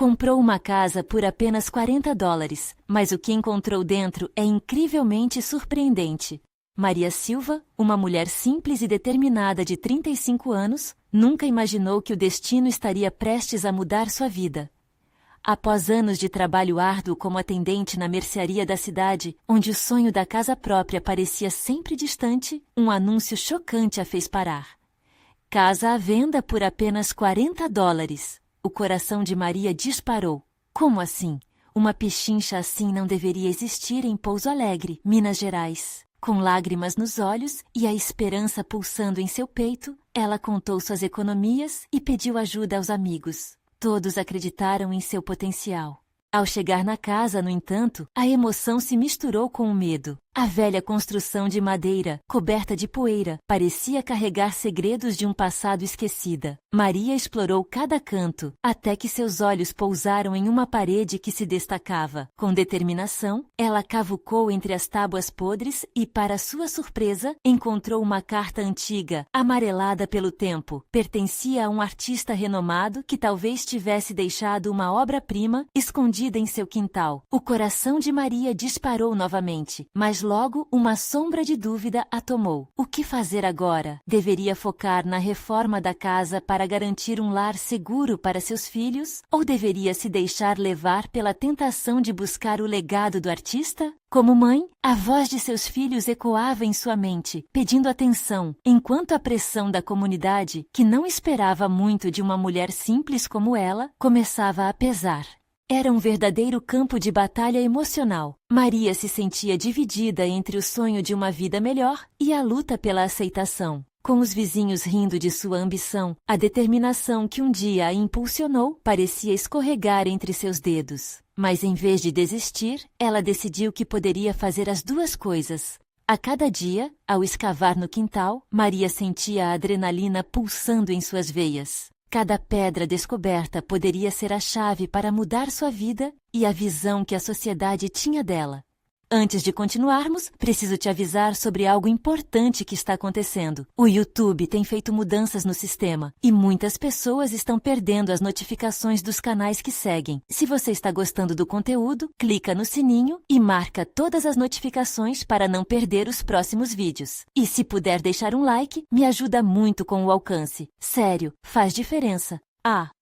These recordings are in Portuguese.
Comprou uma casa por apenas $40, mas o que encontrou dentro é incrivelmente surpreendente. Maria Silva, uma mulher simples e determinada de 35 anos, nunca imaginou que o destino estaria prestes a mudar sua vida. Após anos de trabalho árduo como atendente na mercearia da cidade, onde o sonho da casa própria parecia sempre distante, um anúncio chocante a fez parar. Casa à venda por apenas $40. O coração de Maria disparou. Como assim? Uma pechincha assim não deveria existir em Pouso Alegre, Minas Gerais. Com lágrimas nos olhos e a esperança pulsando em seu peito, ela contou suas economias e pediu ajuda aos amigos. Todos acreditaram em seu potencial. Ao chegar na casa, no entanto, a emoção se misturou com o medo. A velha construção de madeira, coberta de poeira, parecia carregar segredos de um passado esquecida. Maria explorou cada canto, até que seus olhos pousaram em uma parede que se destacava. Com determinação, ela cavucou entre as tábuas podres e, para sua surpresa, encontrou uma carta antiga, amarelada pelo tempo. Pertencia a um artista renomado que talvez tivesse deixado uma obra-prima escondida em seu quintal. O coração de Maria disparou novamente, mas logo uma sombra de dúvida a tomou. O que fazer agora? Deveria focar na reforma da casa para garantir um lar seguro para seus filhos? Ou deveria se deixar levar pela tentação de buscar o legado do artista? Como mãe, a voz de seus filhos ecoava em sua mente, pedindo atenção, enquanto a pressão da comunidade, que não esperava muito de uma mulher simples como ela, começava a pesar. Era um verdadeiro campo de batalha emocional. Maria se sentia dividida entre o sonho de uma vida melhor e a luta pela aceitação. Com os vizinhos rindo de sua ambição, a determinação que um dia a impulsionou parecia escorregar entre seus dedos. Mas em vez de desistir, ela decidiu que poderia fazer as duas coisas. A cada dia, ao escavar no quintal, Maria sentia a adrenalina pulsando em suas veias. Cada pedra descoberta poderia ser a chave para mudar sua vida e a visão que a sociedade tinha dela. Antes de continuarmos, preciso te avisar sobre algo importante que está acontecendo. O YouTube tem feito mudanças no sistema e muitas pessoas estão perdendo as notificações dos canais que seguem. Se você está gostando do conteúdo, clica no sininho e marca todas as notificações para não perder os próximos vídeos. E se puder deixar um like, me ajuda muito com o alcance. Sério, faz diferença.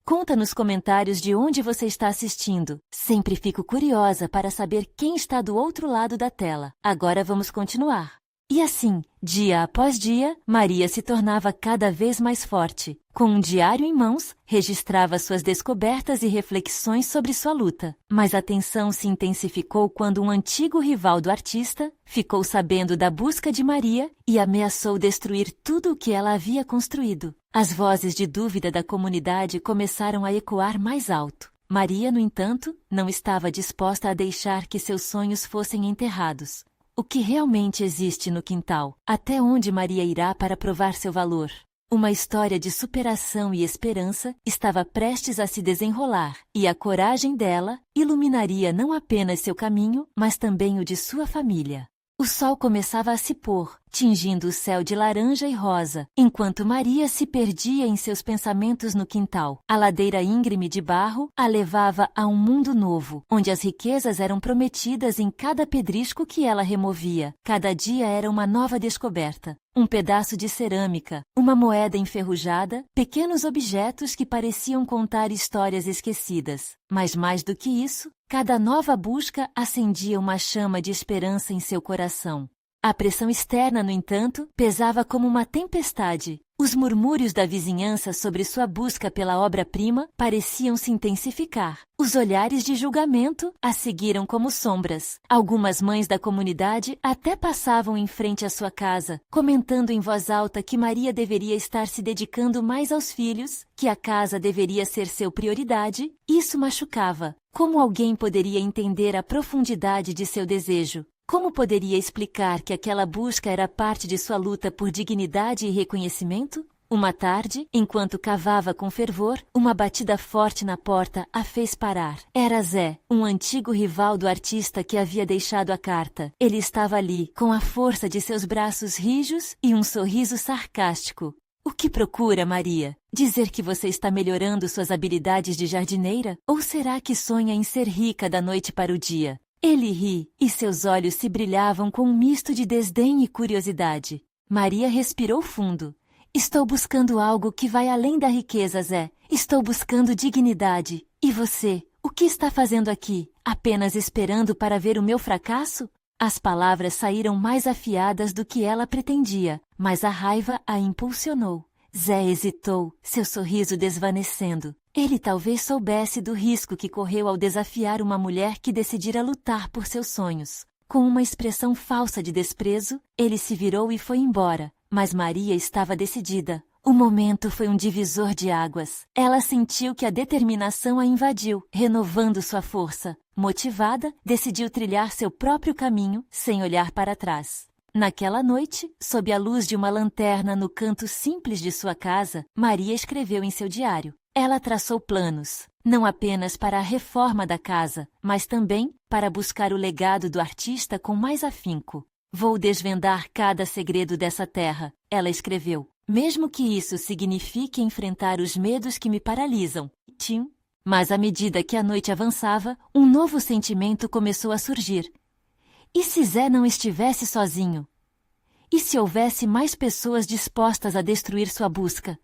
Conta nos comentários de onde você está assistindo. Sempre fico curiosa para saber quem está do outro lado da tela. Agora vamos continuar. E assim, dia após dia, Maria se tornava cada vez mais forte. Com um diário em mãos, registrava suas descobertas e reflexões sobre sua luta. Mas a tensão se intensificou quando um antigo rival do artista ficou sabendo da busca de Maria e ameaçou destruir tudo o que ela havia construído. As vozes de dúvida da comunidade começaram a ecoar mais alto. Maria, no entanto, não estava disposta a deixar que seus sonhos fossem enterrados. O que realmente existe no quintal? Até onde Maria irá para provar seu valor? Uma história de superação e esperança estava prestes a se desenrolar, e a coragem dela iluminaria não apenas seu caminho, mas também o de sua família. O sol começava a se pôr, tingindo o céu de laranja e rosa, enquanto Maria se perdia em seus pensamentos no quintal. A ladeira íngreme de barro a levava a um mundo novo, onde as riquezas eram prometidas em cada pedrisco que ela removia. Cada dia era uma nova descoberta. Um pedaço de cerâmica, uma moeda enferrujada, pequenos objetos que pareciam contar histórias esquecidas. Mas mais do que isso, cada nova busca acendia uma chama de esperança em seu coração. A pressão externa, no entanto, pesava como uma tempestade. Os murmúrios da vizinhança sobre sua busca pela obra-prima pareciam se intensificar. Os olhares de julgamento a seguiram como sombras. Algumas mães da comunidade até passavam em frente à sua casa, comentando em voz alta que Maria deveria estar se dedicando mais aos filhos, que a casa deveria ser seu prioridade. Isso machucava. Como alguém poderia entender a profundidade de seu desejo? Como poderia explicar que aquela busca era parte de sua luta por dignidade e reconhecimento? Uma tarde, enquanto cavava com fervor, uma batida forte na porta a fez parar. Era Zé, um antigo rival do artista que havia deixado a carta. Ele estava ali, com a força de seus braços rijos e um sorriso sarcástico. O que procura, Maria? Dizer que você está melhorando suas habilidades de jardineira? Ou será que sonha em ser rica da noite para o dia? Ele ri, e seus olhos se brilhavam com um misto de desdém e curiosidade. Maria respirou fundo. Estou buscando algo que vai além da riqueza, Zé. Estou buscando dignidade. E você? O que está fazendo aqui? Apenas esperando para ver o meu fracasso? As palavras saíram mais afiadas do que ela pretendia, mas a raiva a impulsionou. Zé hesitou, seu sorriso desvanecendo. Ele talvez soubesse do risco que correu ao desafiar uma mulher que decidira lutar por seus sonhos. Com uma expressão falsa de desprezo, ele se virou e foi embora, mas Maria estava decidida. O momento foi um divisor de águas. Ela sentiu que a determinação a invadiu, renovando sua força. Motivada, decidiu trilhar seu próprio caminho, sem olhar para trás. Naquela noite, sob a luz de uma lanterna no canto simples de sua casa, Maria escreveu em seu diário. Ela traçou planos, não apenas para a reforma da casa, mas também para buscar o legado do artista com mais afinco. Vou desvendar cada segredo dessa terra, ela escreveu. Mesmo que isso signifique enfrentar os medos que me paralisam. Tim. Mas à medida que a noite avançava, um novo sentimento começou a surgir. E se Zé não estivesse sozinho? E se houvesse mais pessoas dispostas a destruir sua busca?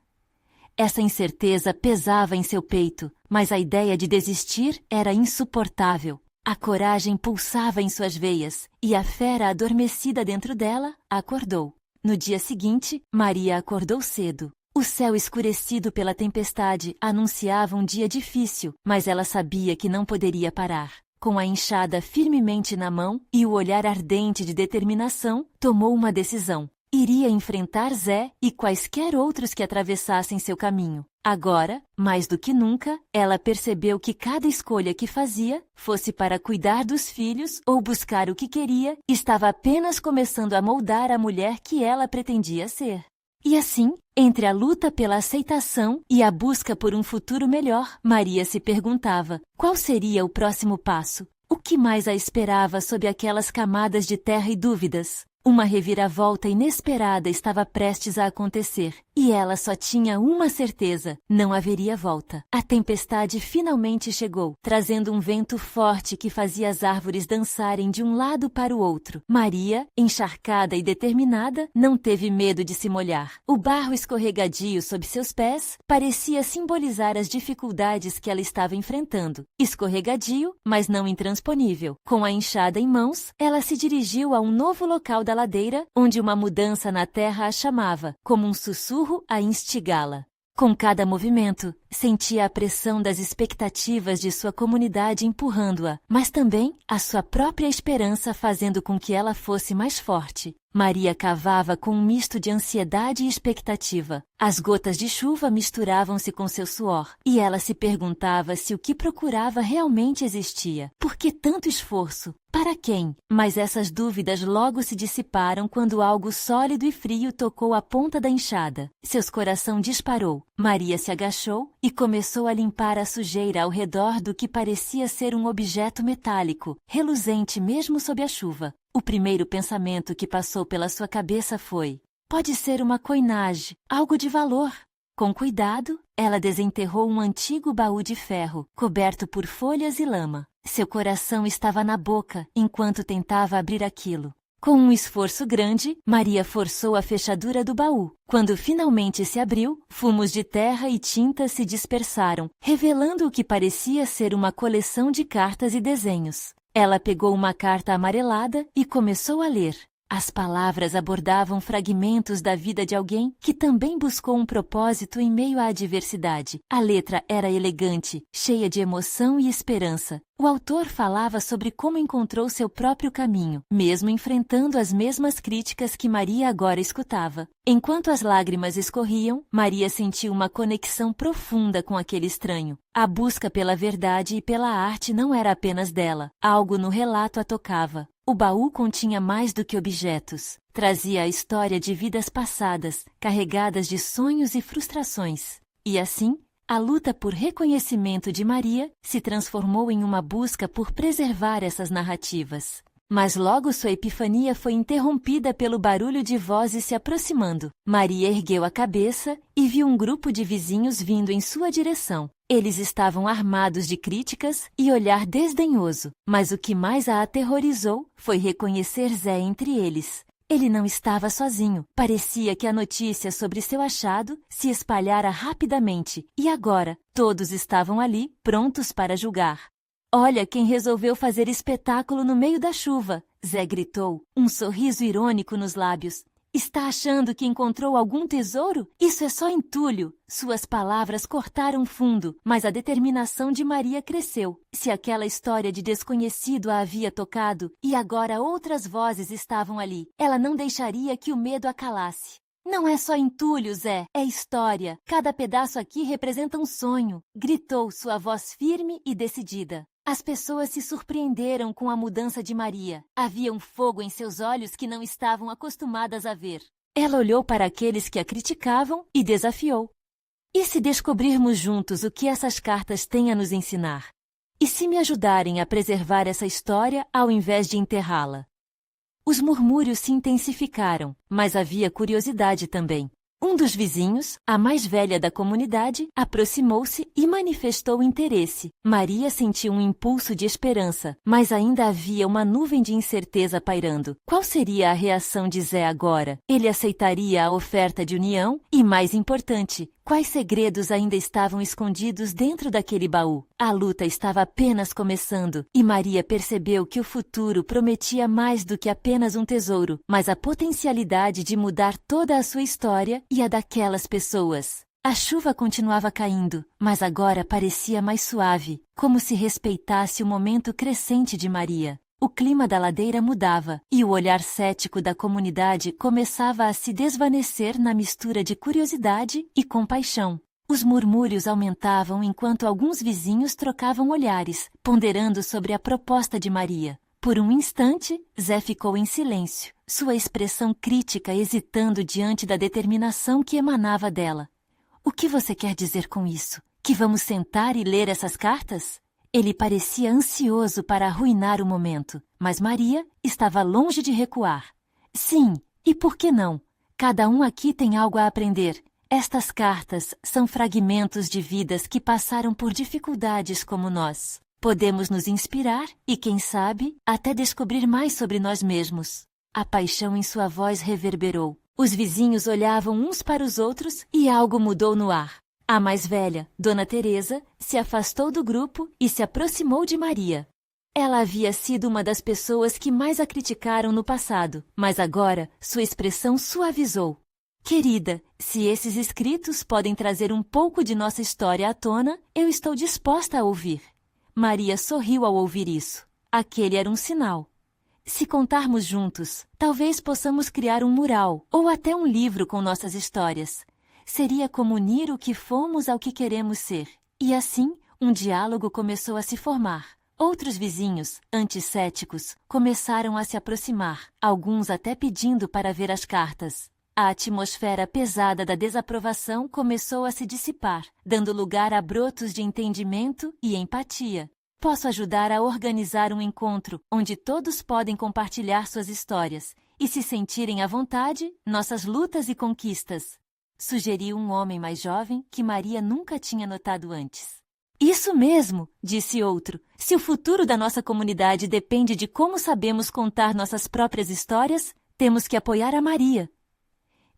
Essa incerteza pesava em seu peito, mas a ideia de desistir era insuportável. A coragem pulsava em suas veias, e a fera adormecida dentro dela acordou. No dia seguinte, Maria acordou cedo. O céu escurecido pela tempestade anunciava um dia difícil, mas ela sabia que não poderia parar. Com a enxada firmemente na mão e o olhar ardente de determinação, tomou uma decisão. Iria enfrentar Zé e quaisquer outros que atravessassem seu caminho. Agora, mais do que nunca, ela percebeu que cada escolha que fazia, fosse para cuidar dos filhos ou buscar o que queria, estava apenas começando a moldar a mulher que ela pretendia ser. E assim, entre a luta pela aceitação e a busca por um futuro melhor, Maria se perguntava, qual seria o próximo passo? O que mais a esperava sob aquelas camadas de terra e dúvidas? Uma reviravolta inesperada estava prestes a acontecer, e ela só tinha uma certeza: não haveria volta. A tempestade finalmente chegou, trazendo um vento forte que fazia as árvores dançarem de um lado para o outro. Maria, encharcada e determinada, não teve medo de se molhar. O barro escorregadio sob seus pés parecia simbolizar as dificuldades que ela estava enfrentando. Escorregadio, mas não intransponível. Com a enxada em mãos, ela se dirigiu a um novo local da ladeira, onde uma mudança na terra a chamava, como um sussurro a instigá-la. Com cada movimento, sentia a pressão das expectativas de sua comunidade empurrando-a, mas também a sua própria esperança fazendo com que ela fosse mais forte. Maria cavava com um misto de ansiedade e expectativa. As gotas de chuva misturavam-se com seu suor, e ela se perguntava se o que procurava realmente existia. Por que tanto esforço? Para quem? Mas essas dúvidas logo se dissiparam quando algo sólido e frio tocou a ponta da enxada. Seu coração disparou. Maria se agachou e começou a limpar a sujeira ao redor do que parecia ser um objeto metálico, reluzente mesmo sob a chuva. O primeiro pensamento que passou pela sua cabeça foi: pode ser uma coinage, algo de valor. Com cuidado, ela desenterrou um antigo baú de ferro, coberto por folhas e lama. Seu coração estava na boca enquanto tentava abrir aquilo. Com um esforço grande, Maria forçou a fechadura do baú. Quando finalmente se abriu, fumos de terra e tinta se dispersaram, revelando o que parecia ser uma coleção de cartas e desenhos. Ela pegou uma carta amarelada e começou a ler. As palavras abordavam fragmentos da vida de alguém que também buscou um propósito em meio à adversidade. A letra era elegante, cheia de emoção e esperança. O autor falava sobre como encontrou seu próprio caminho, mesmo enfrentando as mesmas críticas que Maria agora escutava. Enquanto as lágrimas escorriam, Maria sentiu uma conexão profunda com aquele estranho. A busca pela verdade e pela arte não era apenas dela. Algo no relato a tocava. O baú continha mais do que objetos. Trazia a história de vidas passadas, carregadas de sonhos e frustrações. E assim, a luta por reconhecimento de Maria se transformou em uma busca por preservar essas narrativas. Mas logo sua epifania foi interrompida pelo barulho de vozes se aproximando. Maria ergueu a cabeça e viu um grupo de vizinhos vindo em sua direção. Eles estavam armados de críticas e olhar desdenhoso, mas o que mais a aterrorizou foi reconhecer Zé entre eles. Ele não estava sozinho. Parecia que a notícia sobre seu achado se espalhara rapidamente, e agora todos estavam ali, prontos para julgar. Olha quem resolveu fazer espetáculo no meio da chuva, Zé gritou, um sorriso irônico nos lábios. Está achando que encontrou algum tesouro? Isso é só entulho. Suas palavras cortaram fundo, mas a determinação de Maria cresceu. Se aquela história de desconhecido a havia tocado, e agora outras vozes estavam ali, ela não deixaria que o medo a calasse. Não é só entulho, Zé, é história. Cada pedaço aqui representa um sonho, gritou sua voz firme e decidida. As pessoas se surpreenderam com a mudança de Maria. Havia um fogo em seus olhos que não estavam acostumadas a ver. Ela olhou para aqueles que a criticavam e desafiou. E se descobrirmos juntos o que essas cartas têm a nos ensinar? E se me ajudarem a preservar essa história ao invés de enterrá-la? Os murmúrios se intensificaram, mas havia curiosidade também. Um dos vizinhos, a mais velha da comunidade, aproximou-se e manifestou interesse. Maria sentiu um impulso de esperança, mas ainda havia uma nuvem de incerteza pairando. Qual seria a reação de Zé agora? Ele aceitaria a oferta de união? E, mais importante, quais segredos ainda estavam escondidos dentro daquele baú? A luta estava apenas começando, e Maria percebeu que o futuro prometia mais do que apenas um tesouro, mas a potencialidade de mudar toda a sua história e a daquelas pessoas. A chuva continuava caindo, mas agora parecia mais suave, como se respeitasse o momento crescente de Maria. O clima da ladeira mudava, e o olhar cético da comunidade começava a se desvanecer na mistura de curiosidade e compaixão. Os murmúrios aumentavam enquanto alguns vizinhos trocavam olhares, ponderando sobre a proposta de Maria. Por um instante, Zé ficou em silêncio, sua expressão crítica hesitando diante da determinação que emanava dela. O que você quer dizer com isso? Que vamos sentar e ler essas cartas? Ele parecia ansioso para arruinar o momento, mas Maria estava longe de recuar. Sim, e por que não? Cada um aqui tem algo a aprender. Estas cartas são fragmentos de vidas que passaram por dificuldades como nós. Podemos nos inspirar e, quem sabe, até descobrir mais sobre nós mesmos. A paixão em sua voz reverberou. Os vizinhos olhavam uns para os outros e algo mudou no ar. A mais velha, Dona Teresa, se afastou do grupo e se aproximou de Maria. Ela havia sido uma das pessoas que mais a criticaram no passado, mas agora sua expressão suavizou. Querida, se esses escritos podem trazer um pouco de nossa história à tona, eu estou disposta a ouvir. Maria sorriu ao ouvir isso. Aquele era um sinal. Se contarmos juntos, talvez possamos criar um mural ou até um livro com nossas histórias. Seria como unir o que fomos ao que queremos ser. E assim, um diálogo começou a se formar. Outros vizinhos, anticéticos, começaram a se aproximar, alguns até pedindo para ver as cartas. A atmosfera pesada da desaprovação começou a se dissipar, dando lugar a brotos de entendimento e empatia. Posso ajudar a organizar um encontro onde todos podem compartilhar suas histórias e se sentirem à vontade, nossas lutas e conquistas. Sugeriu um homem mais jovem que Maria nunca tinha notado antes. Isso mesmo, disse outro. Se o futuro da nossa comunidade depende de como sabemos contar nossas próprias histórias, temos que apoiar a Maria.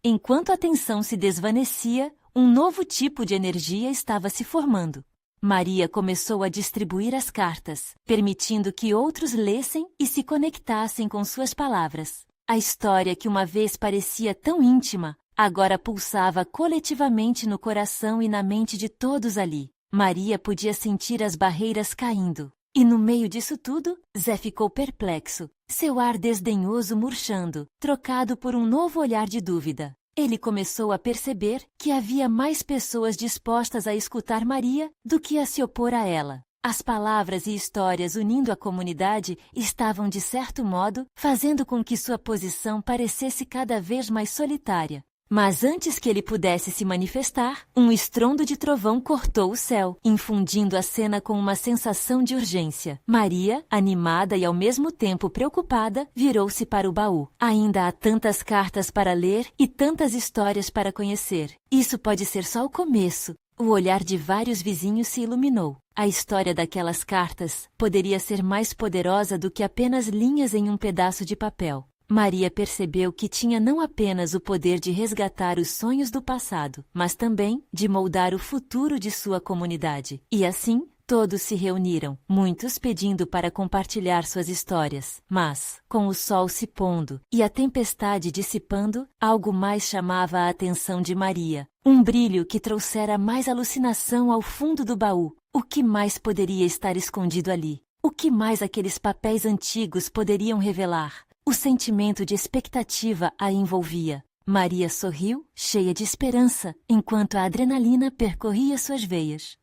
Enquanto a tensão se desvanecia, um novo tipo de energia estava se formando. Maria começou a distribuir as cartas, permitindo que outros lessem e se conectassem com suas palavras. A história que uma vez parecia tão íntima, agora pulsava coletivamente no coração e na mente de todos ali. Maria podia sentir as barreiras caindo. E no meio disso tudo, Zé ficou perplexo, seu ar desdenhoso murchando, trocado por um novo olhar de dúvida. Ele começou a perceber que havia mais pessoas dispostas a escutar Maria do que a se opor a ela. As palavras e histórias unindo a comunidade estavam, de certo modo, fazendo com que sua posição parecesse cada vez mais solitária. Mas antes que ele pudesse se manifestar, um estrondo de trovão cortou o céu, infundindo a cena com uma sensação de urgência. Maria, animada e ao mesmo tempo preocupada, virou-se para o baú. Ainda há tantas cartas para ler e tantas histórias para conhecer. Isso pode ser só o começo. O olhar de vários vizinhos se iluminou. A história daquelas cartas poderia ser mais poderosa do que apenas linhas em um pedaço de papel. Maria percebeu que tinha não apenas o poder de resgatar os sonhos do passado, mas também de moldar o futuro de sua comunidade. E assim, todos se reuniram, muitos pedindo para compartilhar suas histórias. Mas, com o sol se pondo e a tempestade dissipando, algo mais chamava a atenção de Maria. Um brilho que trouxera mais alucinação ao fundo do baú. O que mais poderia estar escondido ali? O que mais aqueles papéis antigos poderiam revelar? O sentimento de expectativa a envolvia. Maria sorriu, cheia de esperança, enquanto a adrenalina percorria suas veias.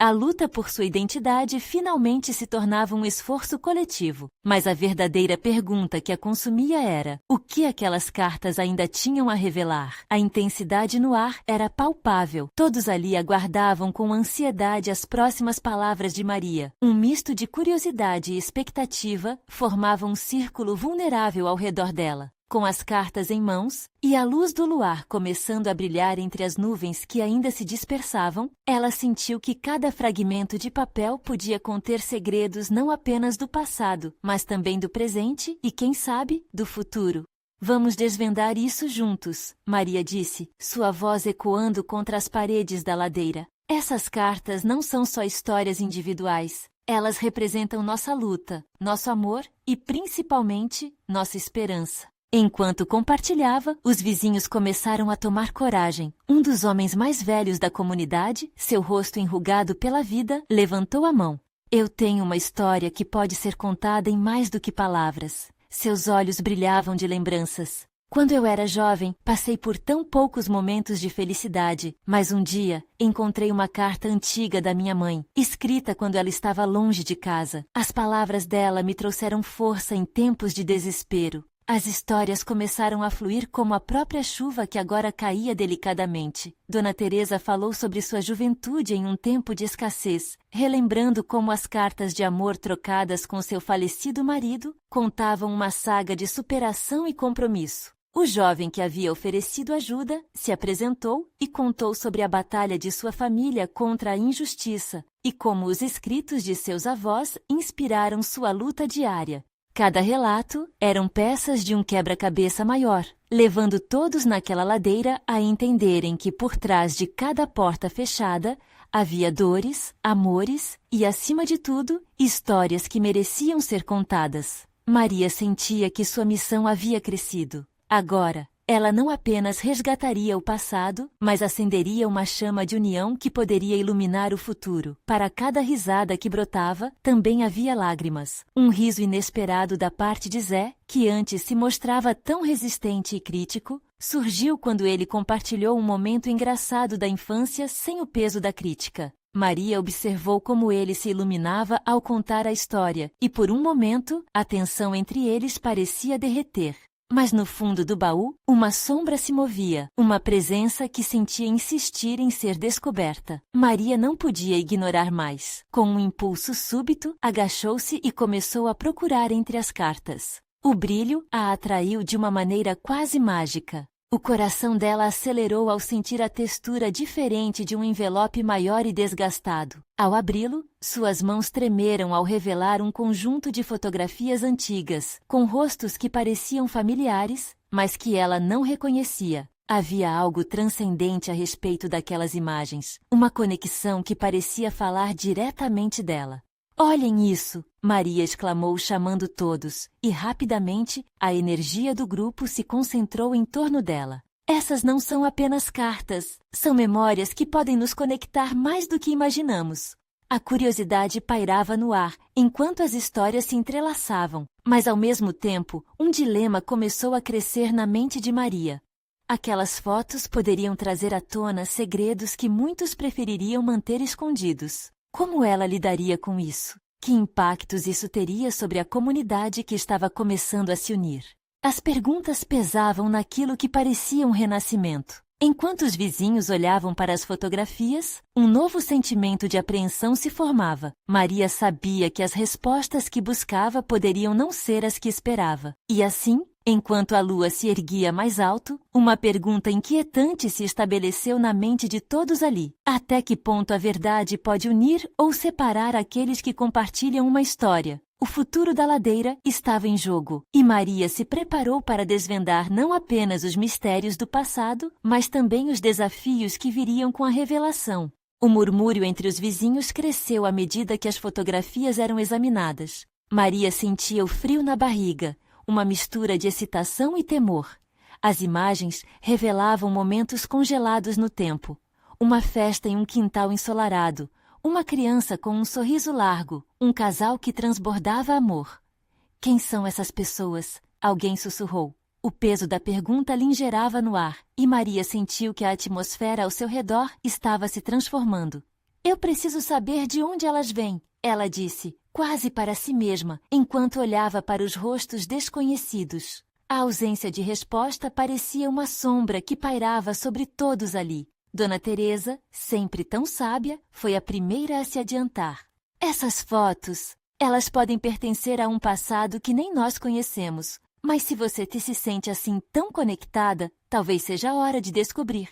A luta por sua identidade finalmente se tornava um esforço coletivo, mas a verdadeira pergunta que a consumia era: o que aquelas cartas ainda tinham a revelar? A intensidade no ar era palpável. Todos ali aguardavam com ansiedade as próximas palavras de Maria. Um misto de curiosidade e expectativa formava um círculo vulnerável ao redor dela. Com as cartas em mãos e a luz do luar começando a brilhar entre as nuvens que ainda se dispersavam, ela sentiu que cada fragmento de papel podia conter segredos não apenas do passado, mas também do presente e, quem sabe, do futuro. Vamos desvendar isso juntos, Maria disse, sua voz ecoando contra as paredes da ladeira. Essas cartas não são só histórias individuais. Elas representam nossa luta, nosso amor e, principalmente, nossa esperança. Enquanto compartilhava, os vizinhos começaram a tomar coragem. Um dos homens mais velhos da comunidade, seu rosto enrugado pela vida, levantou a mão. Eu tenho uma história que pode ser contada em mais do que palavras. Seus olhos brilhavam de lembranças. Quando eu era jovem, passei por tão poucos momentos de felicidade, mas um dia encontrei uma carta antiga da minha mãe, escrita quando ela estava longe de casa. As palavras dela me trouxeram força em tempos de desespero. As histórias começaram a fluir como a própria chuva que agora caía delicadamente. Dona Teresa falou sobre sua juventude em um tempo de escassez, relembrando como as cartas de amor trocadas com seu falecido marido contavam uma saga de superação e compromisso. O jovem que havia oferecido ajuda se apresentou e contou sobre a batalha de sua família contra a injustiça e como os escritos de seus avós inspiraram sua luta diária. Cada relato eram peças de um quebra-cabeça maior, levando todos naquela ladeira a entenderem que por trás de cada porta fechada havia dores, amores e, acima de tudo, histórias que mereciam ser contadas. Maria sentia que sua missão havia crescido. Agora, ela não apenas resgataria o passado, mas acenderia uma chama de união que poderia iluminar o futuro. Para cada risada que brotava, também havia lágrimas. Um riso inesperado da parte de Zé, que antes se mostrava tão resistente e crítico, surgiu quando ele compartilhou um momento engraçado da infância sem o peso da crítica. Maria observou como ele se iluminava ao contar a história, e por um momento, a tensão entre eles parecia derreter. Mas no fundo do baú, uma sombra se movia, uma presença que sentia insistir em ser descoberta. Maria não podia ignorar mais. Com um impulso súbito, agachou-se e começou a procurar entre as cartas. O brilho a atraiu de uma maneira quase mágica. O coração dela acelerou ao sentir a textura diferente de um envelope maior e desgastado. Ao abri-lo, suas mãos tremeram ao revelar um conjunto de fotografias antigas, com rostos que pareciam familiares, mas que ela não reconhecia. Havia algo transcendente a respeito daquelas imagens, uma conexão que parecia falar diretamente dela. Olhem isso! Maria exclamou chamando todos, e rapidamente a energia do grupo se concentrou em torno dela. Essas não são apenas cartas, são memórias que podem nos conectar mais do que imaginamos. A curiosidade pairava no ar, enquanto as histórias se entrelaçavam, mas ao mesmo tempo, um dilema começou a crescer na mente de Maria. Aquelas fotos poderiam trazer à tona segredos que muitos prefeririam manter escondidos. Como ela lidaria com isso? Que impactos isso teria sobre a comunidade que estava começando a se unir? As perguntas pesavam naquilo que parecia um renascimento. Enquanto os vizinhos olhavam para as fotografias, um novo sentimento de apreensão se formava. Maria sabia que as respostas que buscava poderiam não ser as que esperava. E assim, enquanto a lua se erguia mais alto, uma pergunta inquietante se estabeleceu na mente de todos ali. Até que ponto a verdade pode unir ou separar aqueles que compartilham uma história? O futuro da ladeira estava em jogo, e Maria se preparou para desvendar não apenas os mistérios do passado, mas também os desafios que viriam com a revelação. O murmúrio entre os vizinhos cresceu à medida que as fotografias eram examinadas. Maria sentia o frio na barriga, uma mistura de excitação e temor. As imagens revelavam momentos congelados no tempo. Uma festa em um quintal ensolarado, uma criança com um sorriso largo, um casal que transbordava amor. Quem são essas pessoas? Alguém sussurrou. O peso da pergunta lhe gerava no ar, e Maria sentiu que a atmosfera ao seu redor estava se transformando. Eu preciso saber de onde elas vêm, ela disse, quase para si mesma, enquanto olhava para os rostos desconhecidos. A ausência de resposta parecia uma sombra que pairava sobre todos ali. Dona Teresa, sempre tão sábia, foi a primeira a se adiantar. Essas fotos, elas podem pertencer a um passado que nem nós conhecemos, mas se você se sente assim tão conectada, talvez seja a hora de descobrir.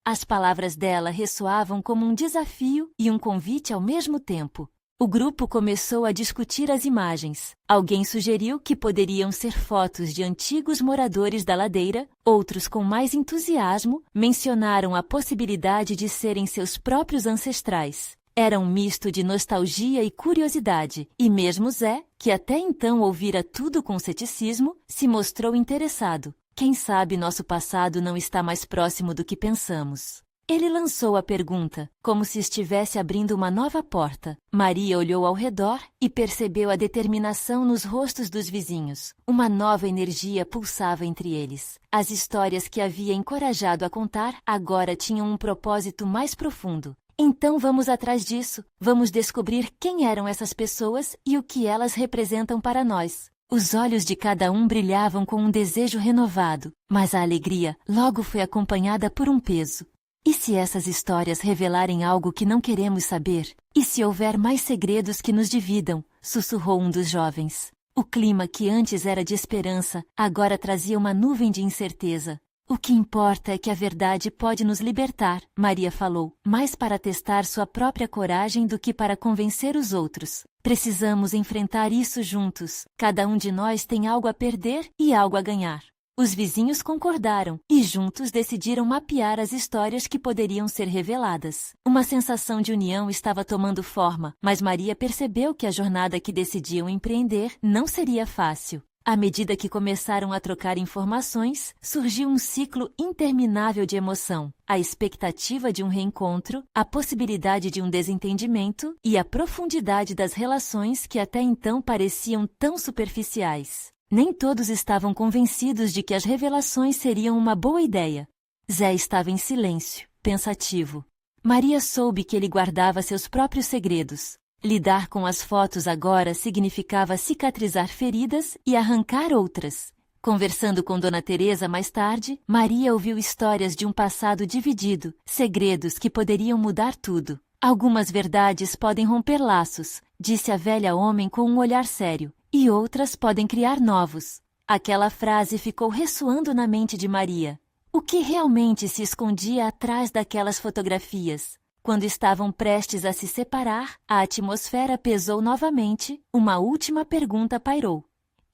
As palavras dela ressoavam como um desafio e um convite ao mesmo tempo. O grupo começou a discutir as imagens. Alguém sugeriu que poderiam ser fotos de antigos moradores da ladeira, outros com mais entusiasmo mencionaram a possibilidade de serem seus próprios ancestrais. Era um misto de nostalgia e curiosidade, e mesmo Zé, que até então ouvira tudo com ceticismo, se mostrou interessado. Quem sabe nosso passado não está mais próximo do que pensamos. Ele lançou a pergunta, como se estivesse abrindo uma nova porta. Maria olhou ao redor e percebeu a determinação nos rostos dos vizinhos. Uma nova energia pulsava entre eles. As histórias que havia encorajado a contar agora tinham um propósito mais profundo. Então vamos atrás disso. Vamos descobrir quem eram essas pessoas e o que elas representam para nós. Os olhos de cada um brilhavam com um desejo renovado, mas a alegria logo foi acompanhada por um peso. E se essas histórias revelarem algo que não queremos saber? E se houver mais segredos que nos dividam? Sussurrou um dos jovens. O clima que antes era de esperança, agora trazia uma nuvem de incerteza. O que importa é que a verdade pode nos libertar, Maria falou, mais para testar sua própria coragem do que para convencer os outros. Precisamos enfrentar isso juntos. Cada um de nós tem algo a perder e algo a ganhar. Os vizinhos concordaram e juntos decidiram mapear as histórias que poderiam ser reveladas. Uma sensação de união estava tomando forma, mas Maria percebeu que a jornada que decidiam empreender não seria fácil. À medida que começaram a trocar informações, surgiu um ciclo interminável de emoção, a expectativa de um reencontro, a possibilidade de um desentendimento e a profundidade das relações que até então pareciam tão superficiais. Nem todos estavam convencidos de que as revelações seriam uma boa ideia. Zé estava em silêncio, pensativo. Maria soube que ele guardava seus próprios segredos. Lidar com as fotos agora significava cicatrizar feridas e arrancar outras. Conversando com Dona Teresa mais tarde, Maria ouviu histórias de um passado dividido, segredos que poderiam mudar tudo. Algumas verdades podem romper laços, disse a velha homem com um olhar sério. E outras podem criar novos. Aquela frase ficou ressoando na mente de Maria. O que realmente se escondia atrás daquelas fotografias? Quando estavam prestes a se separar, a atmosfera pesou novamente, uma última pergunta pairou.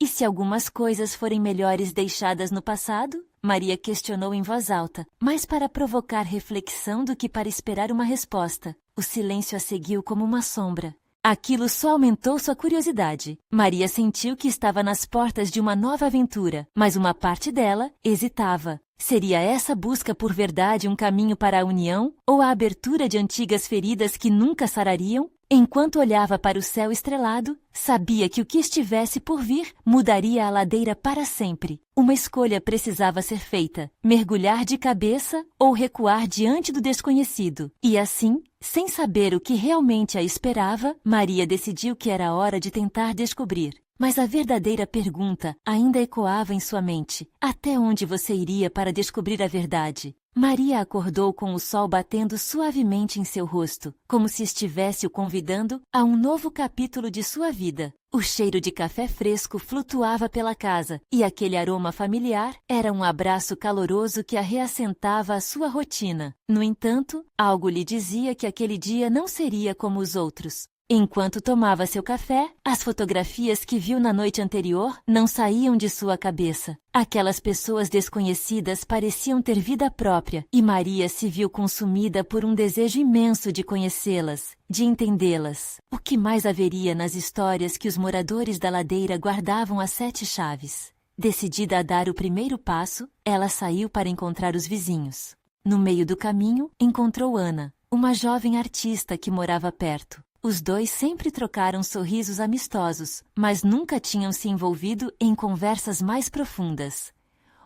E se algumas coisas forem melhores deixadas no passado? Maria questionou em voz alta, mais para provocar reflexão do que para esperar uma resposta. O silêncio a seguiu como uma sombra. Aquilo só aumentou sua curiosidade. Maria sentiu que estava nas portas de uma nova aventura, mas uma parte dela hesitava. Seria essa busca por verdade um caminho para a união ou a abertura de antigas feridas que nunca sarariam? Enquanto olhava para o céu estrelado, sabia que o que estivesse por vir mudaria a ladeira para sempre. Uma escolha precisava ser feita, mergulhar de cabeça ou recuar diante do desconhecido. E assim, Sem saber o que realmente a esperava, Maria decidiu que era hora de tentar descobrir. Mas a verdadeira pergunta ainda ecoava em sua mente. Até onde você iria para descobrir a verdade? Maria acordou com o sol batendo suavemente em seu rosto, como se estivesse o convidando a um novo capítulo de sua vida. O cheiro de café fresco flutuava pela casa, e aquele aroma familiar era um abraço caloroso que a reassentava à sua rotina. No entanto, algo lhe dizia que aquele dia não seria como os outros. Enquanto tomava seu café, as fotografias que viu na noite anterior não saíam de sua cabeça. Aquelas pessoas desconhecidas pareciam ter vida própria, e Maria se viu consumida por um desejo imenso de conhecê-las, de entendê-las. O que mais haveria nas histórias que os moradores da ladeira guardavam às 7 chaves? Decidida a dar o primeiro passo, ela saiu para encontrar os vizinhos. No meio do caminho, encontrou Ana, uma jovem artista que morava perto. Os dois sempre trocaram sorrisos amistosos, mas nunca tinham se envolvido em conversas mais profundas.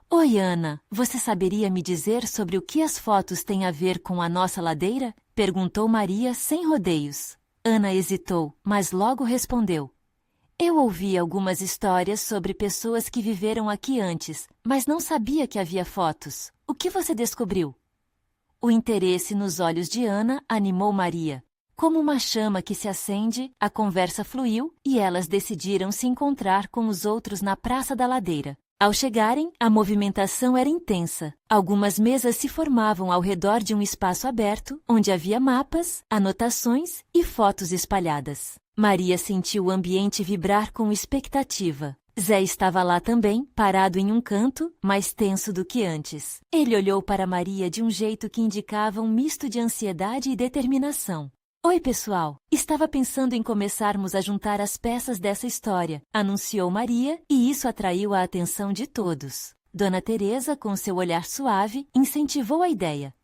Oi, Ana, você saberia me dizer sobre o que as fotos têm a ver com a nossa ladeira? Perguntou Maria sem rodeios. Ana hesitou, mas logo respondeu. Eu ouvi algumas histórias sobre pessoas que viveram aqui antes, mas não sabia que havia fotos. O que você descobriu? O interesse nos olhos de Ana animou Maria. Como uma chama que se acende, a conversa fluiu e elas decidiram se encontrar com os outros na praça da ladeira. Ao chegarem, a movimentação era intensa. Algumas mesas se formavam ao redor de um espaço aberto, onde havia mapas, anotações e fotos espalhadas. Maria sentiu o ambiente vibrar com expectativa. Zé estava lá também, parado em um canto, mais tenso do que antes. Ele olhou para Maria de um jeito que indicava um misto de ansiedade e determinação. Oi, pessoal! Estava pensando em começarmos a juntar as peças dessa história, anunciou Maria, e isso atraiu a atenção de todos. Dona Teresa, com seu olhar suave, incentivou a ideia.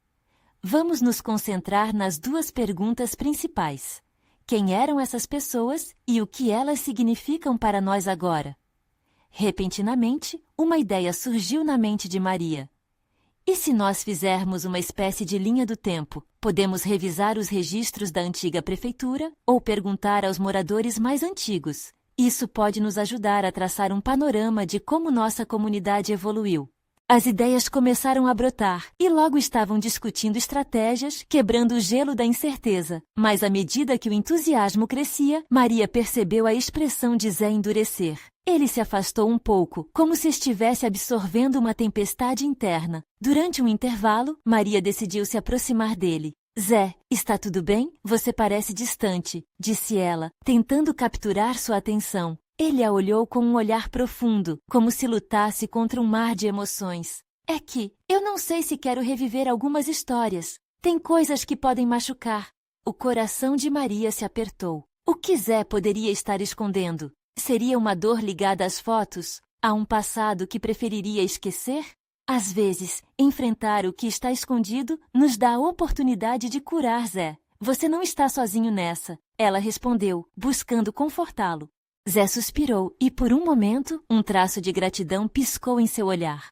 Vamos nos concentrar nas duas perguntas principais. Quem eram essas pessoas e o que elas significam para nós agora? Repentinamente, uma ideia surgiu na mente de Maria. E se nós fizermos uma espécie de linha do tempo, podemos revisar os registros da antiga prefeitura ou perguntar aos moradores mais antigos. Isso pode nos ajudar a traçar um panorama de como nossa comunidade evoluiu. As ideias começaram a brotar e logo estavam discutindo estratégias, quebrando o gelo da incerteza. Mas à medida que o entusiasmo crescia, Maria percebeu a expressão de Zé endurecer. Ele se afastou um pouco, como se estivesse absorvendo uma tempestade interna. Durante um intervalo, Maria decidiu se aproximar dele. Zé, está tudo bem? Você parece distante, disse ela, tentando capturar sua atenção. Ele a olhou com um olhar profundo, como se lutasse contra um mar de emoções. É que eu não sei se quero reviver algumas histórias. Tem coisas que podem machucar. O coração de Maria se apertou. O que Zé poderia estar escondendo? Seria uma dor ligada às fotos? A um passado que preferiria esquecer? Às vezes, enfrentar o que está escondido nos dá a oportunidade de curar Zé. Você não está sozinho nessa, ela respondeu, buscando confortá-lo. Zé suspirou e, por um momento, um traço de gratidão piscou em seu olhar.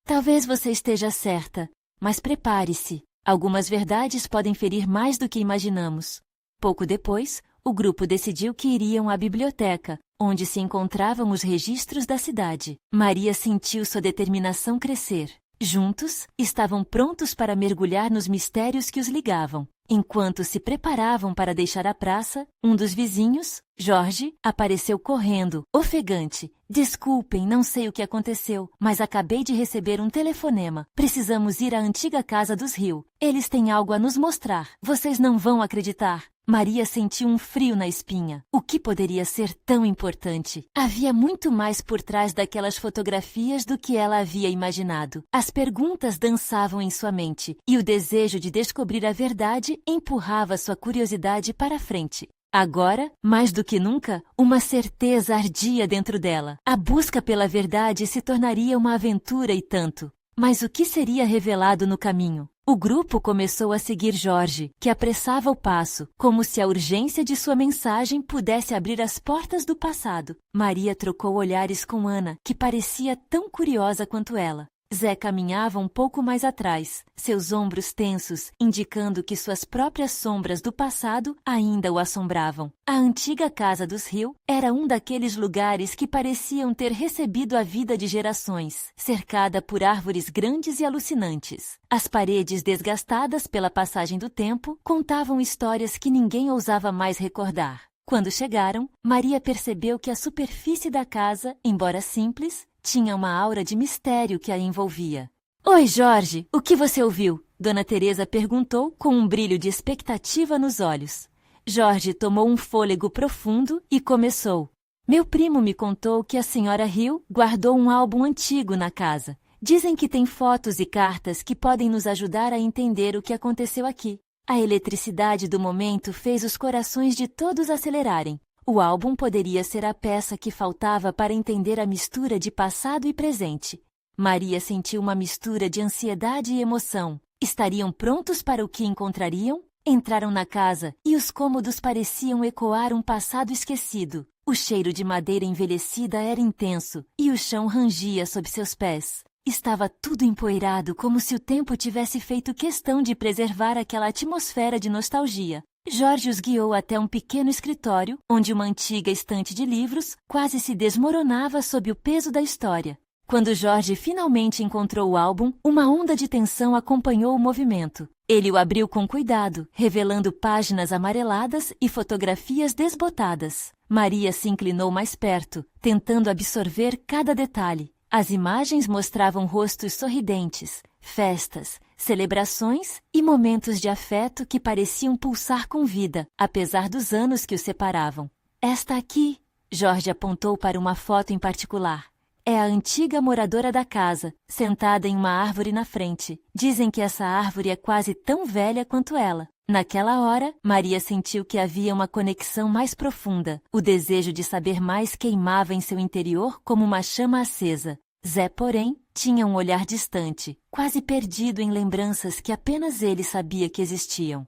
Talvez você esteja certa, mas prepare-se. Algumas verdades podem ferir mais do que imaginamos. Pouco depois, o grupo decidiu que iriam à biblioteca, onde se encontravam os registros da cidade. Maria sentiu sua determinação crescer. Juntos, estavam prontos para mergulhar nos mistérios que os ligavam. Enquanto se preparavam para deixar a praça, um dos vizinhos, Jorge, apareceu correndo, ofegante. Desculpem, não sei o que aconteceu, mas acabei de receber um telefonema. Precisamos ir à antiga casa dos Rio. Eles têm algo a nos mostrar. Vocês não vão acreditar. Maria sentiu um frio na espinha. O que poderia ser tão importante? Havia muito mais por trás daquelas fotografias do que ela havia imaginado. As perguntas dançavam em sua mente, e o desejo de descobrir a verdade empurrava sua curiosidade para a frente. Agora, mais do que nunca, uma certeza ardia dentro dela. A busca pela verdade se tornaria uma aventura e tanto. Mas o que seria revelado no caminho? O grupo começou a seguir Jorge, que apressava o passo, como se a urgência de sua mensagem pudesse abrir as portas do passado. Maria trocou olhares com Ana, que parecia tão curiosa quanto ela. Zé caminhava um pouco mais atrás, seus ombros tensos, indicando que suas próprias sombras do passado ainda o assombravam. A antiga casa dos Hill era um daqueles lugares que pareciam ter recebido a vida de gerações, cercada por árvores grandes e alucinantes. As paredes desgastadas pela passagem do tempo contavam histórias que ninguém ousava mais recordar. Quando chegaram, Maria percebeu que a superfície da casa, embora simples, tinha uma aura de mistério que a envolvia. Oi, Jorge, o que você ouviu? Dona Teresa perguntou com um brilho de expectativa nos olhos. Jorge tomou um fôlego profundo e começou. Meu primo me contou que a senhora Hill guardou um álbum antigo na casa. Dizem que tem fotos e cartas que podem nos ajudar a entender o que aconteceu aqui. A eletricidade do momento fez os corações de todos acelerarem. O álbum poderia ser a peça que faltava para entender a mistura de passado e presente. Maria sentiu uma mistura de ansiedade e emoção. Estariam prontos para o que encontrariam? Entraram na casa e os cômodos pareciam ecoar um passado esquecido. O cheiro de madeira envelhecida era intenso e o chão rangia sob seus pés. Estava tudo empoeirado, como se o tempo tivesse feito questão de preservar aquela atmosfera de nostalgia. Jorge os guiou até um pequeno escritório, onde uma antiga estante de livros quase se desmoronava sob o peso da história. Quando Jorge finalmente encontrou o álbum, uma onda de tensão acompanhou o movimento. Ele o abriu com cuidado, revelando páginas amareladas e fotografias desbotadas. Maria se inclinou mais perto, tentando absorver cada detalhe. As imagens mostravam rostos sorridentes, festas, celebrações e momentos de afeto que pareciam pulsar com vida, apesar dos anos que os separavam. Esta aqui, Jorge apontou para uma foto em particular. É a antiga moradora da casa, sentada em uma árvore na frente. Dizem que essa árvore é quase tão velha quanto ela. Naquela hora, Maria sentiu que havia uma conexão mais profunda. O desejo de saber mais queimava em seu interior como uma chama acesa. Zé, porém, tinha um olhar distante, quase perdido em lembranças que apenas ele sabia que existiam.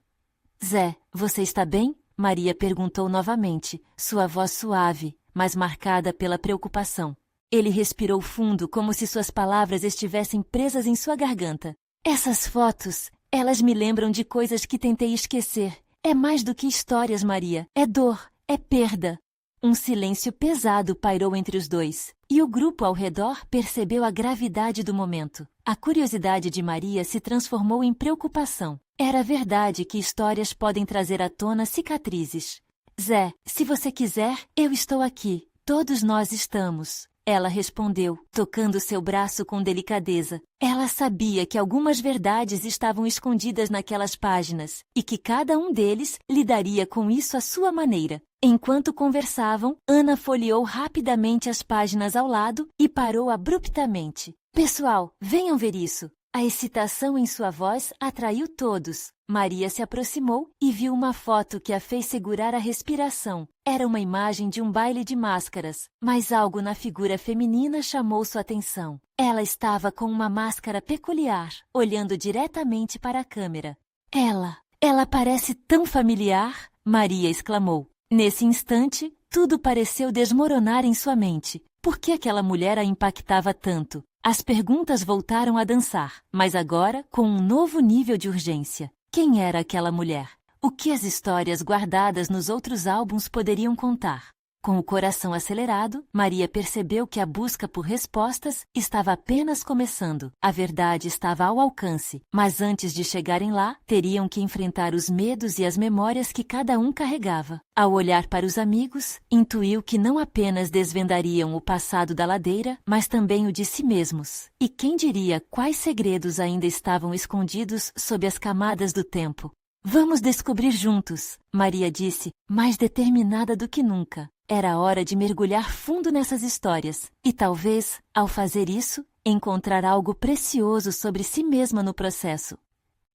Zé, você está bem? Maria perguntou novamente, sua voz suave, mas marcada pela preocupação. Ele respirou fundo, como se suas palavras estivessem presas em sua garganta. Essas fotos, elas me lembram de coisas que tentei esquecer. É mais do que histórias, Maria. É dor, é perda. Um silêncio pesado pairou entre os dois, e o grupo ao redor percebeu a gravidade do momento. A curiosidade de Maria se transformou em preocupação. Era verdade que histórias podem trazer à tona cicatrizes. Zé, se você quiser, eu estou aqui. Todos nós estamos. Ela respondeu, tocando seu braço com delicadeza. Ela sabia que algumas verdades estavam escondidas naquelas páginas e que cada um deles lidaria com isso à sua maneira. Enquanto conversavam, Ana folheou rapidamente as páginas ao lado e parou abruptamente. Pessoal, venham ver isso. A excitação em sua voz atraiu todos. Maria se aproximou e viu uma foto que a fez segurar a respiração. Era uma imagem de um baile de máscaras, mas algo na figura feminina chamou sua atenção. Ela estava com uma máscara peculiar, olhando diretamente para a câmera. Ela parece tão familiar, Maria exclamou. Nesse instante, tudo pareceu desmoronar em sua mente. Por que aquela mulher a impactava tanto? As perguntas voltaram a dançar, mas agora com um novo nível de urgência. Quem era aquela mulher? O que as histórias guardadas nos outros álbuns poderiam contar? Com o coração acelerado, Maria percebeu que a busca por respostas estava apenas começando. A verdade estava ao alcance, mas antes de chegarem lá, teriam que enfrentar os medos e as memórias que cada um carregava. Ao olhar para os amigos, intuiu que não apenas desvendariam o passado da ladeira, mas também o de si mesmos. E quem diria quais segredos ainda estavam escondidos sob as camadas do tempo? Vamos descobrir juntos, Maria disse, mais determinada do que nunca. Era hora de mergulhar fundo nessas histórias e talvez, ao fazer isso, encontrar algo precioso sobre si mesma no processo.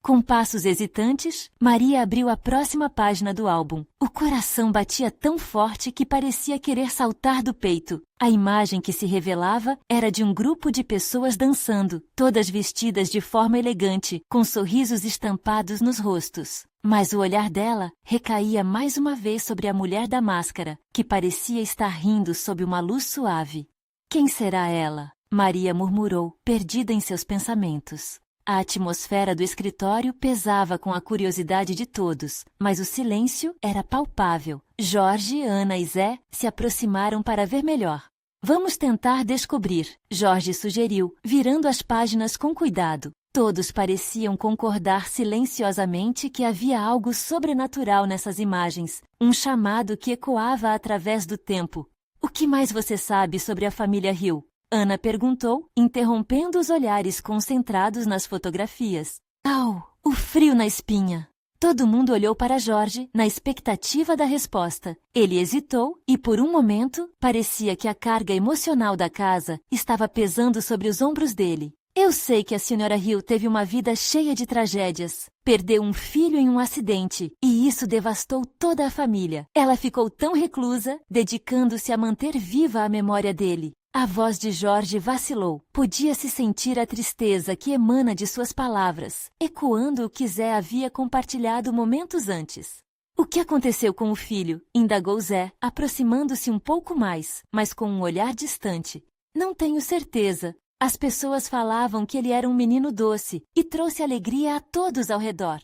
Com passos hesitantes, Maria abriu a próxima página do álbum. O coração batia tão forte que parecia querer saltar do peito. A imagem que se revelava era de um grupo de pessoas dançando, todas vestidas de forma elegante, com sorrisos estampados nos rostos. Mas o olhar dela recaía mais uma vez sobre a mulher da máscara, que parecia estar rindo sob uma luz suave. Quem será ela? Maria murmurou, perdida em seus pensamentos. A atmosfera do escritório pesava com a curiosidade de todos, mas o silêncio era palpável. Jorge, Ana e Zé se aproximaram para ver melhor. Vamos tentar descobrir, Jorge sugeriu, virando as páginas com cuidado. Todos pareciam concordar silenciosamente que havia algo sobrenatural nessas imagens, um chamado que ecoava através do tempo. O que mais você sabe sobre a família Hill? Ana perguntou, interrompendo os olhares concentrados nas fotografias. Au! O frio na espinha! Todo mundo olhou para Jorge, na expectativa da resposta. Ele hesitou e, por um momento, parecia que a carga emocional da casa estava pesando sobre os ombros dele. Eu sei que a Sra. Hill teve uma vida cheia de tragédias. Perdeu um filho em um acidente, e isso devastou toda a família. Ela ficou tão reclusa, dedicando-se a manter viva a memória dele. A voz de Jorge vacilou. Podia-se sentir a tristeza que emana de suas palavras, ecoando o que Zé havia compartilhado momentos antes. O que aconteceu com o filho? Indagou Zé, aproximando-se um pouco mais, mas com um olhar distante. Não tenho certeza. As pessoas falavam que ele era um menino doce e trouxe alegria a todos ao redor.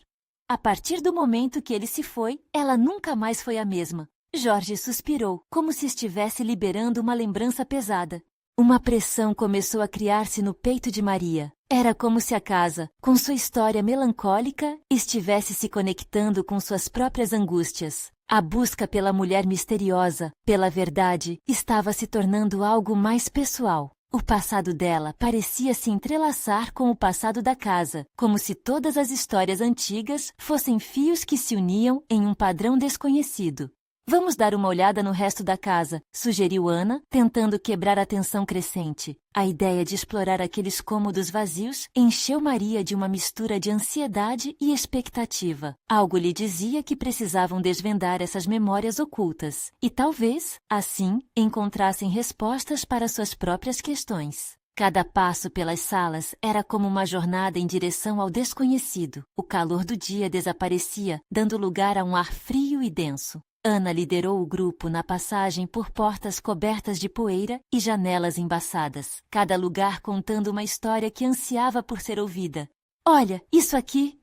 A partir do momento que ele se foi, ela nunca mais foi a mesma. Jorge suspirou, como se estivesse liberando uma lembrança pesada. Uma pressão começou a criar-se no peito de Maria. Era como se a casa, com sua história melancólica, estivesse se conectando com suas próprias angústias. A busca pela mulher misteriosa, pela verdade, estava se tornando algo mais pessoal. O passado dela parecia se entrelaçar com o passado da casa, como se todas as histórias antigas fossem fios que se uniam em um padrão desconhecido. Vamos dar uma olhada no resto da casa, sugeriu Ana, tentando quebrar a tensão crescente. A ideia de explorar aqueles cômodos vazios encheu Maria de uma mistura de ansiedade e expectativa. Algo lhe dizia que precisavam desvendar essas memórias ocultas, e talvez, assim, encontrassem respostas para suas próprias questões. Cada passo pelas salas era como uma jornada em direção ao desconhecido. O calor do dia desaparecia, dando lugar a um ar frio e denso. Ana liderou o grupo na passagem por portas cobertas de poeira e janelas embaçadas, cada lugar contando uma história que ansiava por ser ouvida. Olha, isso aqui!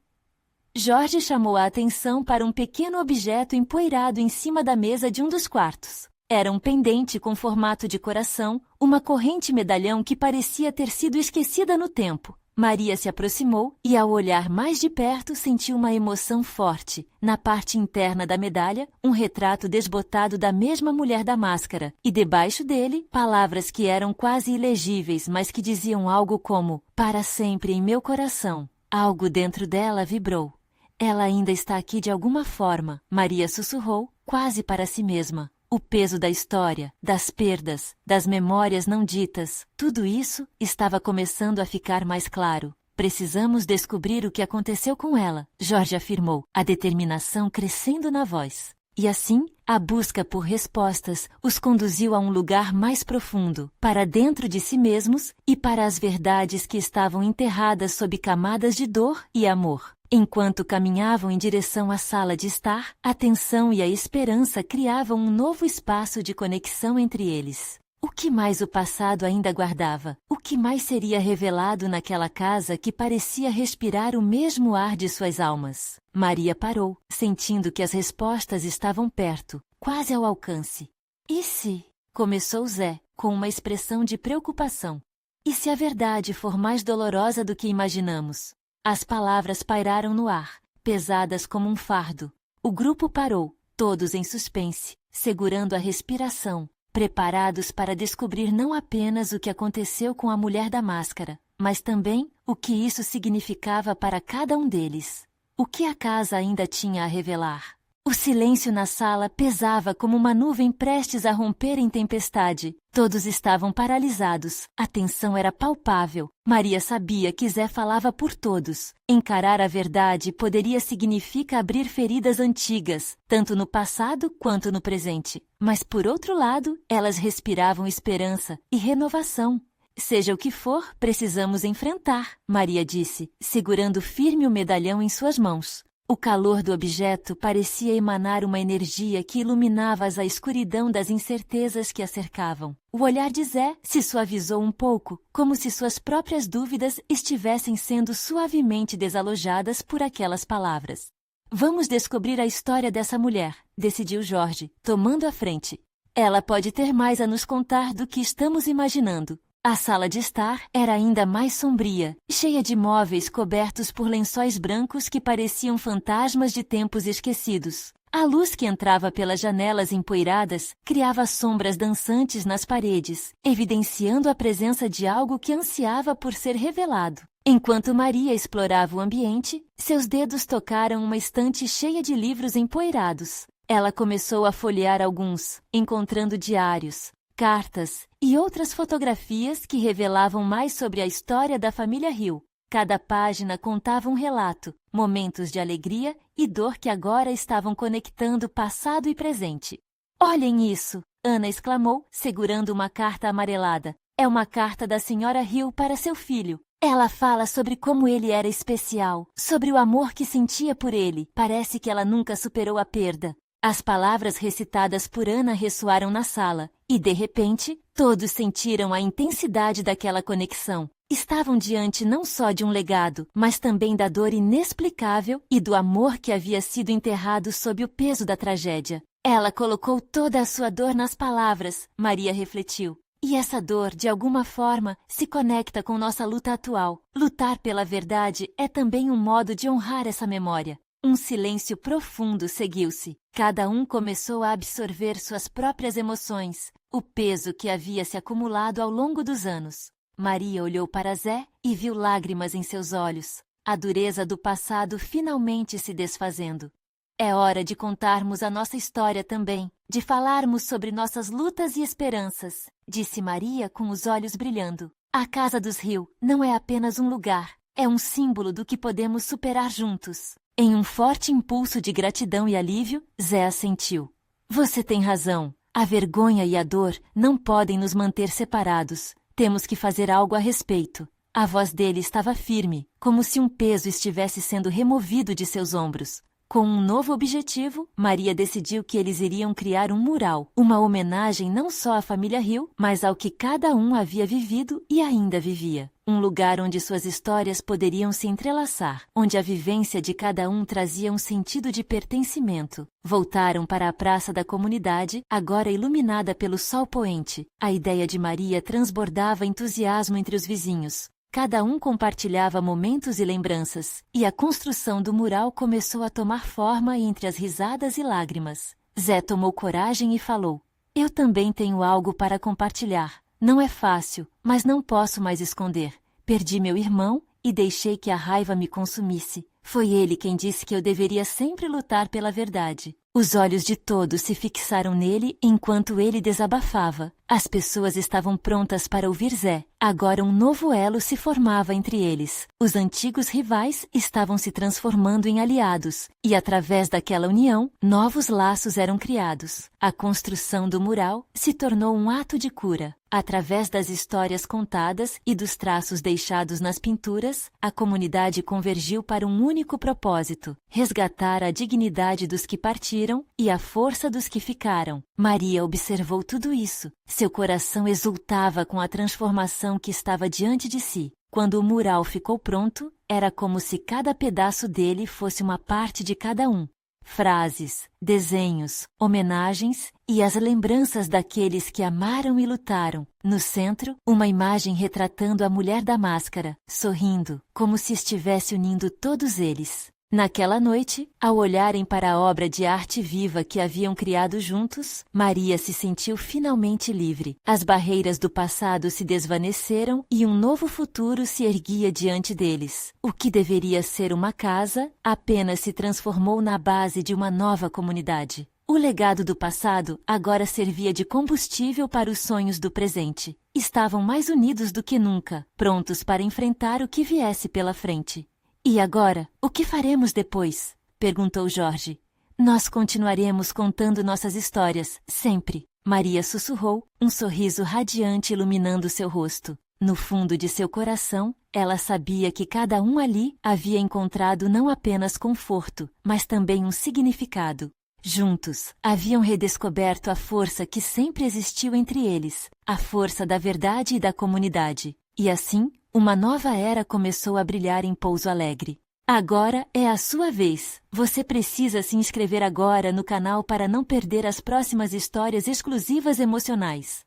Jorge chamou a atenção para um pequeno objeto empoeirado em cima da mesa de um dos quartos. Era um pendente com formato de coração, uma corrente medalhão que parecia ter sido esquecida no tempo. Maria se aproximou e, ao olhar mais de perto, sentiu uma emoção forte. Na parte interna da medalha, um retrato desbotado da mesma mulher da máscara, e debaixo dele, palavras que eram quase ilegíveis, mas que diziam algo como "Para sempre em meu coração". Algo dentro dela vibrou. Ela ainda está aqui de alguma forma, Maria sussurrou, quase para si mesma. O peso da história, das perdas, das memórias não ditas, tudo isso estava começando a ficar mais claro. Precisamos descobrir o que aconteceu com ela, Jorge afirmou, a determinação crescendo na voz. E assim, a busca por respostas os conduziu a um lugar mais profundo, para dentro de si mesmos e para as verdades que estavam enterradas sob camadas de dor e amor. Enquanto caminhavam em direção à sala de estar, a tensão e a esperança criavam um novo espaço de conexão entre eles. O que mais o passado ainda guardava? O que mais seria revelado naquela casa que parecia respirar o mesmo ar de suas almas? Maria parou, sentindo que as respostas estavam perto, quase ao alcance. E se? Começou Zé, com uma expressão de preocupação. E se a verdade for mais dolorosa do que imaginamos? As palavras pairaram no ar, pesadas como um fardo. O grupo parou, todos em suspense, segurando a respiração, preparados para descobrir não apenas o que aconteceu com a mulher da máscara, mas também o que isso significava para cada um deles. O que a casa ainda tinha a revelar? O silêncio na sala pesava como uma nuvem prestes a romper em tempestade. Todos estavam paralisados. A tensão era palpável. Maria sabia que Zé falava por todos. Encarar a verdade poderia significar abrir feridas antigas, tanto no passado quanto no presente. Mas, por outro lado, elas respiravam esperança e renovação. Seja o que for, precisamos enfrentar, Maria disse, segurando firme o medalhão em suas mãos. O calor do objeto parecia emanar uma energia que iluminava a escuridão das incertezas que a cercavam. O olhar de Zé se suavizou um pouco, como se suas próprias dúvidas estivessem sendo suavemente desalojadas por aquelas palavras. Vamos descobrir a história dessa mulher, decidiu Jorge, tomando a frente. Ela pode ter mais a nos contar do que estamos imaginando. A sala de estar era ainda mais sombria, cheia de móveis cobertos por lençóis brancos que pareciam fantasmas de tempos esquecidos. A luz que entrava pelas janelas empoeiradas criava sombras dançantes nas paredes, evidenciando a presença de algo que ansiava por ser revelado. Enquanto Maria explorava o ambiente, seus dedos tocaram uma estante cheia de livros empoeirados. Ela começou a folhear alguns, encontrando diários, cartas e outras fotografias que revelavam mais sobre a história da família Hill. Cada página contava um relato, momentos de alegria e dor que agora estavam conectando passado e presente. Olhem isso! Ana exclamou, segurando uma carta amarelada. É uma carta da senhora Hill para seu filho. Ela fala sobre como ele era especial, sobre o amor que sentia por ele. Parece que ela nunca superou a perda. As palavras recitadas por Ana ressoaram na sala, e de repente, todos sentiram a intensidade daquela conexão. Estavam diante não só de um legado, mas também da dor inexplicável e do amor que havia sido enterrado sob o peso da tragédia. Ela colocou toda a sua dor nas palavras, Maria refletiu. E essa dor, de alguma forma, se conecta com nossa luta atual. Lutar pela verdade é também um modo de honrar essa memória. Um silêncio profundo seguiu-se. Cada um começou a absorver suas próprias emoções, o peso que havia se acumulado ao longo dos anos. Maria olhou para Zé e viu lágrimas em seus olhos, a dureza do passado finalmente se desfazendo. É hora de contarmos a nossa história também, de falarmos sobre nossas lutas e esperanças, disse Maria com os olhos brilhando. A Casa dos Hill não é apenas um lugar, é um símbolo do que podemos superar juntos. Em um forte impulso de gratidão e alívio, Zé assentiu. Você tem razão. A vergonha e a dor não podem nos manter separados. Temos que fazer algo a respeito. A voz dele estava firme, como se um peso estivesse sendo removido de seus ombros. Com um novo objetivo, Maria decidiu que eles iriam criar um mural, uma homenagem não só à família Hill, mas ao que cada um havia vivido e ainda vivia. Um lugar onde suas histórias poderiam se entrelaçar, onde a vivência de cada um trazia um sentido de pertencimento. Voltaram para a praça da comunidade, agora iluminada pelo sol poente. A ideia de Maria transbordava entusiasmo entre os vizinhos. Cada um compartilhava momentos e lembranças, e a construção do mural começou a tomar forma entre as risadas e lágrimas. Zé tomou coragem e falou: Eu também tenho algo para compartilhar. Não é fácil, mas não posso mais esconder. Perdi meu irmão e deixei que a raiva me consumisse. Foi ele quem disse que eu deveria sempre lutar pela verdade. Os olhos de todos se fixaram nele enquanto ele desabafava. As pessoas estavam prontas para ouvir Zé. Agora um novo elo se formava entre eles. Os antigos rivais estavam se transformando em aliados, e através daquela união, novos laços eram criados. A construção do mural se tornou um ato de cura. Através das histórias contadas e dos traços deixados nas pinturas, a comunidade convergiu para um único propósito: resgatar a dignidade dos que partiram e a força dos que ficaram. Maria observou tudo isso. Seu coração exultava com a transformação que estava diante de si. Quando o mural ficou pronto, era como se cada pedaço dele fosse uma parte de cada um. Frases, desenhos, homenagens e as lembranças daqueles que amaram e lutaram. No centro, uma imagem retratando a mulher da máscara, sorrindo, como se estivesse unindo todos eles. Naquela noite, ao olharem para a obra de arte viva que haviam criado juntos, Maria se sentiu finalmente livre. As barreiras do passado se desvaneceram e um novo futuro se erguia diante deles. O que deveria ser uma casa apenas se transformou na base de uma nova comunidade. O legado do passado agora servia de combustível para os sonhos do presente. Estavam mais unidos do que nunca, prontos para enfrentar o que viesse pela frente. E agora, o que faremos depois? Perguntou Jorge. Nós continuaremos contando nossas histórias, sempre. Maria sussurrou, um sorriso radiante iluminando seu rosto. No fundo de seu coração, ela sabia que cada um ali havia encontrado não apenas conforto, mas também um significado. Juntos, haviam redescoberto a força que sempre existiu entre eles, a força da verdade e da comunidade. E assim, uma nova era começou a brilhar em Pouso Alegre. Agora é a sua vez. Você precisa se inscrever agora no canal para não perder as próximas histórias exclusivas emocionais.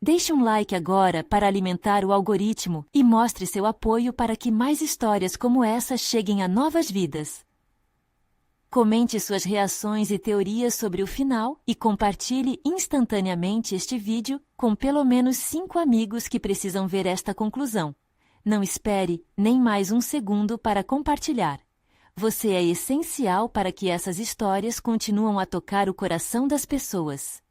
Deixe um like agora para alimentar o algoritmo e mostre seu apoio para que mais histórias como essa cheguem a novas vidas. Comente suas reações e teorias sobre o final e compartilhe instantaneamente este vídeo com pelo menos 5 amigos que precisam ver esta conclusão. Não espere nem mais um segundo para compartilhar. Você é essencial para que essas histórias continuem a tocar o coração das pessoas.